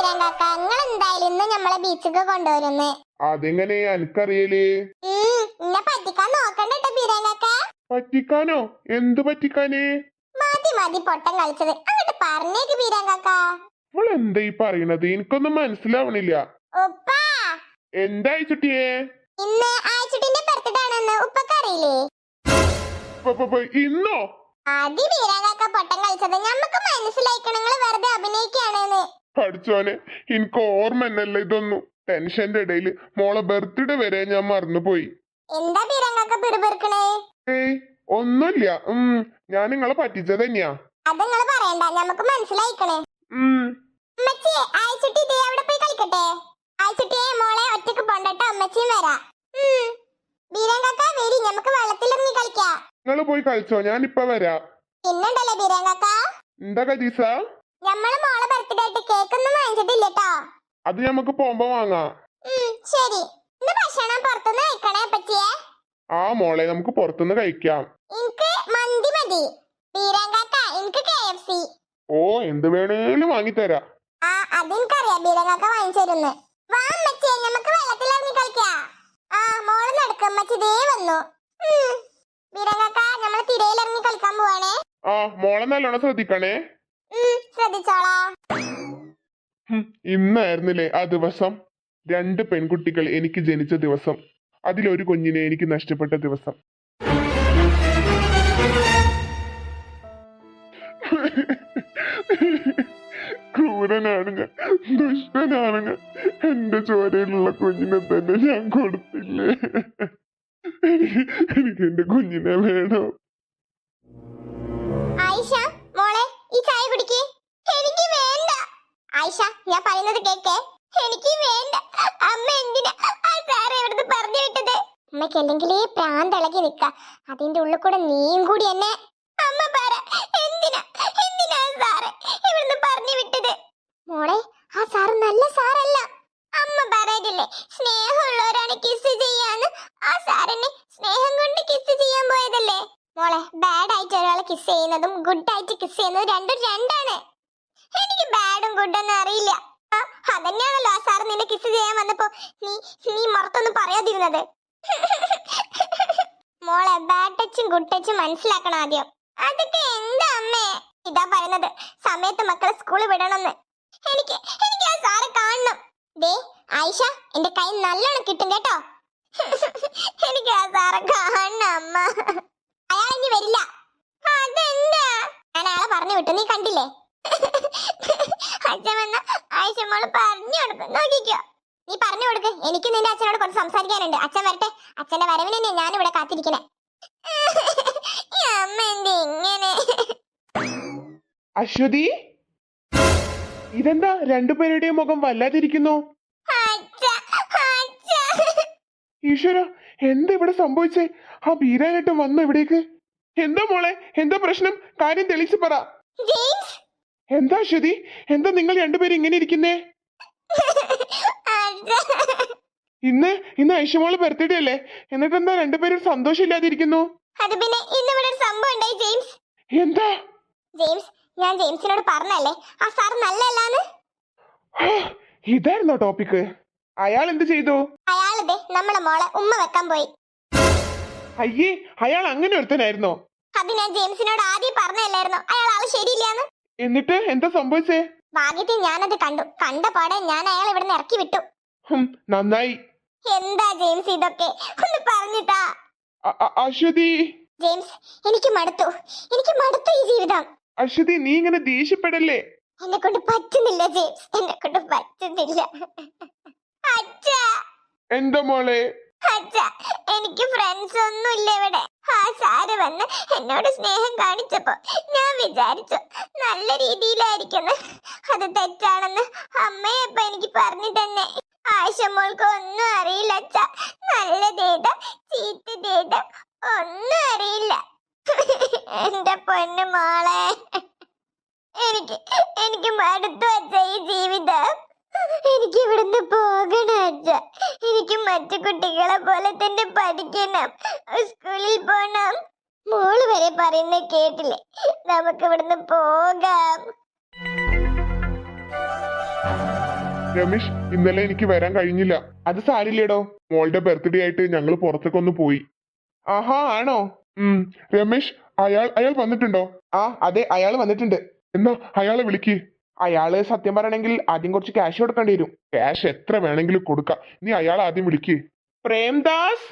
ബീരാങ്കാക്ക, നിങ്ങൾ എന്തായാലും ഇന്ന് നമ്മളെ ബീച്ചൊക്കെ കൊണ്ടുവരുന്നേ. അതെങ്ങനെ എനിക്കറിയലേ? എന്നെ പറ്റിക്കാൻ നോക്കണ്ടോ ബീരാങ്കാക്ക. പറ്റിക്കാനോ? എന്ത് പറ്റിക്കാനേ? മതി മതി പൊട്ടം കളിച്ചത്, അങ്ങോട്ട് പറഞ്ഞേക്ക് ബീരാങ്കാക്ക. അവൾ എന്താ ഈ പറയണത്? എനിക്കൊന്നും മനസ്സിലാവണില്ല. ഉപ്പാ, എന്താ അയച്ചുട്ടിയേ? ഇന്ന് ആഴ്ചട്ടിന്റെ ബർത്ത്ഡേ ആണെന്ന് ഉപ്പക്ക് അറിയില്ലേ? ഇന്നോ? അതി ബീരാങ്കാക്ക പൊട്ടം കളിച്ചത്, ഞമ്മക്ക് മനസ്സിലായിക്കണം നിങ്ങൾ വെറുതെ അഭിനയിക്കാണെന്ന്. പഠിച്ചോനെ, എനിക്ക് ഓർമ്മ തന്നെയല്ല ഇതൊന്നും. ടെൻഷന്റെ ഇടയില് മോളെ ബർത്ത്ഡേ വരെ ഞാൻ മറന്നുപോയി. എന്താ ബീരാങ്കാക്ക പിറുപിറുക്കണേ? ഏയ് ഒന്നുമില്ല. ഞാൻ നിങ്ങളെ പറ്റിച്ചത് തന്നെയാ. അത് നിങ്ങൾ പറയണ്ട, ഞമ്മക്ക് മനസ്സിലായിക്കണേ. അമ്മച്ചിയെ, ആഴ്ചട്ടി ദേ അവിടെ പോയി കളിക്കട്ടെ. ആഴ്ചട്ടിയെ മോളെ ഒറ്റക്ക് പോണ്ടട്ടോ, അമ്മച്ചിയും വരാം. ബീരാങ്കാക്ക വരി, ഞമ്മക്ക് വെള്ളത്തിലിറങ്ങി കളിക്കാം. നിങ്ങൾ പോയി കളിച്ചോ, ഞാൻ ഇപ്പൊ വരാം. പിന്നുണ്ടല്ലേ ബീരാങ്കാക്ക, എന്താ കദീസ? ഞമ്മള് മോളെ ബർത്ത്ഡേ ആയിട്ട് കേക്കൊന്നും വാങ്ങിച്ചിട്ടില്ലട്ടോ. അത് ഞമ്മക്ക് പോകുമ്പോ വാങ്ങാം. ശരി, ഇന്ന് ഭക്ഷണം പുറത്തുനിന്ന് കഴിക്കണേ അപ്പച്ചിയെ. ആ മോളെ, നമുക്ക് പുറത്തുനിന്ന് കഴിക്കാം. എനിക്ക് മന്തി മതി. ബീരാങ്കാക്ക, എനിക്ക് KFC. ഓ, എന്ത് വേണേലും വാങ്ങിത്തരാ. അതെനിക്കറിയാം, ബീരാങ്കാക്ക വാങ്ങിച്ചിരുന്നു. വാ അമ്മച്ചിയെ, നമുക്ക് വെള്ളത്തിലിറങ്ങി കളിക്കാം. മോള് നടക്കും, അമ്മച്ചി ദേ വന്നു. ബീരാങ്കാക്ക, നമ്മള് തിരയിലിറങ്ങി കളിക്കാൻ പോവാണേ. മോളെ നല്ലോണം ശ്രദ്ധിക്കണേ. ശ്രദ്ധിച്ചോളാം. ഇന്നായിരുന്നില്ലേ ആ ദിവസം? 2 പെൺകുട്ടികൾ എനിക്ക് ജനിച്ച ദിവസം. അതിലൊരു കുഞ്ഞിനെ എനിക്ക് നഷ്ടപ്പെട്ട ദിവസം. ക്രൂരനാണ് ഞാൻ, ദുഷ്ടനാണ് ഞാൻ. എന്റെ ചോരയിലുള്ള കുഞ്ഞിനെ തന്നെ ഞാൻ കൊടുത്തില്ലേ. എനിക്ക് എന്റെ കുഞ്ഞിനെ വേണോ? ആയിഷ മോളെ, ഈ ചായ കുടിക്കേ. എനിക്ക് വേണ്ട. ആയിഷ, ഞാൻ പറയുന്നത് കേക്കേ. എനിക്ക് വേണ്ട. അമ്മ എന്തിനാ ആ സാറെ ഇവിടുന്ന് പറഞ്ഞു വിട്ടത്? അമ്മയ്ക്ക് അല്ലെങ്കിലേ പ്രാന്തിളകി നിക്ക, അതിന്റെ ഉള്ളിൽ കൂടെ നീയും കൂടി എന്നെ. അമ്മ പറ, എന്തിനാ എന്തിനാ സാറെ ഇവിടുന്ന് പറഞ്ഞു വിട്ടത്? മോളെ, ആ സാറ് നല്ല സാറല്ല. അമ്മ പറയതില്ലേ, സ്നേഹമുള്ളവരാണ് കിസ് ചെയ്യാന്ന്. ആ സാറിനെ സ്നേഹം കൊണ്ട് കിസ് ചെയ്യാൻ പോയതല്ലേ. മോളെ, ബാഡ് ആയിട്ട് ഒരാളെ കിസ് ചെയ്യുന്നതും ഗുഡ് ആയിട്ട് കിസ് ചെയ്യുന്നതും രണ്ടും രണ്ടാണ്. എനിക്ക് ബാഡും ഗുഡൊന്നും അറിയില്ല. അതന്നെയാണല്ലോ ആ സാറ് നിന്നെ കിസ് ചെയ്യാൻ വന്നപ്പോ നീ മറത്തൊന്നും പറയാതിരുന്നത്. മോളെ, ബാഡ് ടച്ചും ഗുഡ് ടച്ചും മനസ്സിലാക്കണം ആദ്യം. അതൊക്കെ എന്താ അമ്മേ? ഇതാ പറയുന്നത്, സമയത്ത് മക്കളെ സ്കൂളിൽ വിടണമെന്ന്. എനിക്ക് ആ സാറെ കാണണം. ദേ ആയിഷ, എന്റെ കൈ നല്ലോണം കിട്ടും കേട്ടോ. എനിക്ക് ആ സാറെ കാണണം അമ്മ. അയാൾ ഇനി വരില്ല. അതെന്താ? ഞാൻ അയാളെ പറഞ്ഞു വിട്ടു, നീ കണ്ടില്ലേ? അച്ഛൻ വന്ന ആയിഷ മോള് പറഞ്ഞു കൊടുക്കും, നോക്കിക്കോ. നീ പറഞ്ഞു കൊടുക്ക്, എനിക്ക് നിന്റെ അച്ഛനോട് കുറച്ച് സംസാരിക്കാനുണ്ട്. അച്ഛൻ വരട്ടെ, അച്ഛന്റെ വരവിന് തന്നെ ഞാൻ ഇവിടെ കാത്തിരിക്കണേ. അമ്മ എന്ത് ഇങ്ങനെ? അശ്വതി, ഇതെന്താ രണ്ടുപേരുടെയും മുഖം വല്ലാതിരിക്കുന്നു? ഈശ്വര, എന്താ ഇവിടെ സംഭവിച്ചേ? ആ ബീരാനായിട്ട് വന്നു ഇവിടേക്ക്. എന്താ മോളെ, എന്താ പ്രശ്നം? കാര്യം തെളിച്ചു പറ. എന്താ അശ്വതി, എന്താ നിങ്ങൾ രണ്ടുപേരും ഇങ്ങനെ ഇരിക്കുന്നേ? ഇന്ന് ഐഷമോള് ബർത്ത്ഡേ അല്ലേ, എന്നിട്ട് എന്താ രണ്ടുപേരും സന്തോഷമില്ലാതിരിക്കുന്നു? അത് പിന്നെ ഇന്ന് ഇവിടെ ഒരു സംഭവം ഉണ്ടായി ജെയിംസ്. എന്താ? ജെയിംസ്, ഞാൻ ജെയിംസിനോട് പറഞ്ഞല്ലേ ആ സാർ നല്ലല്ലാന്ന്. ഇതായിരുന്നോ ടോപ്പിക്ക്? അയാൾ എന്ത് ചെയ്തു? അയാളിതെ നമ്മളെ മോളെ ഉമ്മ വെക്കാൻ പോയി. അയ്യേ, അയാൾ അങ്ങനെ ഒരുത്തനായിരുന്നോ? അത് ഞാൻ ജെയിംസിനോട് ആദ്യം പറഞ്ഞല്ലായിരുന്നോ അയാൾ ആള് ശരിയില്ലാന്ന്. എന്നിട്ട് എന്താ സംഭവിച്ചേ? ഭാഗ്യത്തിൽ ഞാനത് കണ്ട പാടെ ഞാൻ അയാൾ ഇവിടുന്ന് ഇറക്കി വിട്ടു. നന്നായി. എന്താ ജെയിംസ് ഇതൊക്കെ? ഒന്ന് പറഞ്ഞിട്ടാ. അശ്വതി. ജെയിംസ്, എനിക്ക് മടുത്തു ഈ ജീവിതം. അശ്വതി, നീ ഇങ്ങനെ ദേഷ്യപ്പെടല്ലേ. എന്നെ കൊണ്ട് പറ്റുന്നില്ല ജെയിംസ്, എന്നെ കൊണ്ട് പറ്റുന്നില്ല. അച്ഛാ. എന്താ മോളെ? അച്ഛാ, എനിക്ക് ഫ്രണ്ട്സ് ഒന്നും ഇല്ല ഇവിടെ. ആ സാറ് വന്ന് എന്നോട് സ്നേഹം കാണിച്ചപ്പോ ഞാൻ വിചാരിച്ചു നല്ല രീതിയിലായിരിക്കുന്നു. അത് തെറ്റാണെന്ന് അമ്മയപ്പ എനിക്ക് പറഞ്ഞു തന്നെ. ആയിഷ മോൾക്ക് ഒന്നും അറിയില്ല അച്ഛാ. നല്ലതേതാ ചീത്തതേതാ ഒന്നും അറിയില്ല. എന്റെ പൊന്നു മോളെ, എനിക്ക് മടുത്തു അച്ഛാ ഈ ജീവിതം. എനിക്ക് ഇവിടുന്ന് പോകണം അച്ഛ. എനിക്ക് മറ്റു കുട്ടികളെ പോലെ തന്നെ പഠിക്കണം, സ്കൂളിൽ പോണം. മോള് വരെ പറയുന്ന കേട്ടില്ലേ, നമുക്ക് ഇവിടുന്ന് പോകാം. രമേശ് ഇന്നലെ എനിക്ക് വരാൻ കഴിഞ്ഞില്ല. അത് സാരില്ലേടോ, മോളുടെ ബർത്ത്ഡേ ആയിട്ട് ഞങ്ങൾ പുറത്തേക്കൊന്ന് പോയി. ആഹാ ആണോ? രമേശ് അയാൾ വന്നിട്ടുണ്ടോ? ആ അതെ, അയാൾ വന്നിട്ടുണ്ട്. എന്നാ അയാളെ വിളിക്ക്. അയാള് സത്യം പറയണെങ്കിൽ ആദ്യം കുറച്ച് ക്യാഷ് കൊടുക്കേണ്ടി വരും. ക്യാഷ് എത്ര വേണമെങ്കിലും കൊടുക്കാം, നീ അയാൾ ആദ്യം വിളിക്ക്. പ്രേംദാസ്.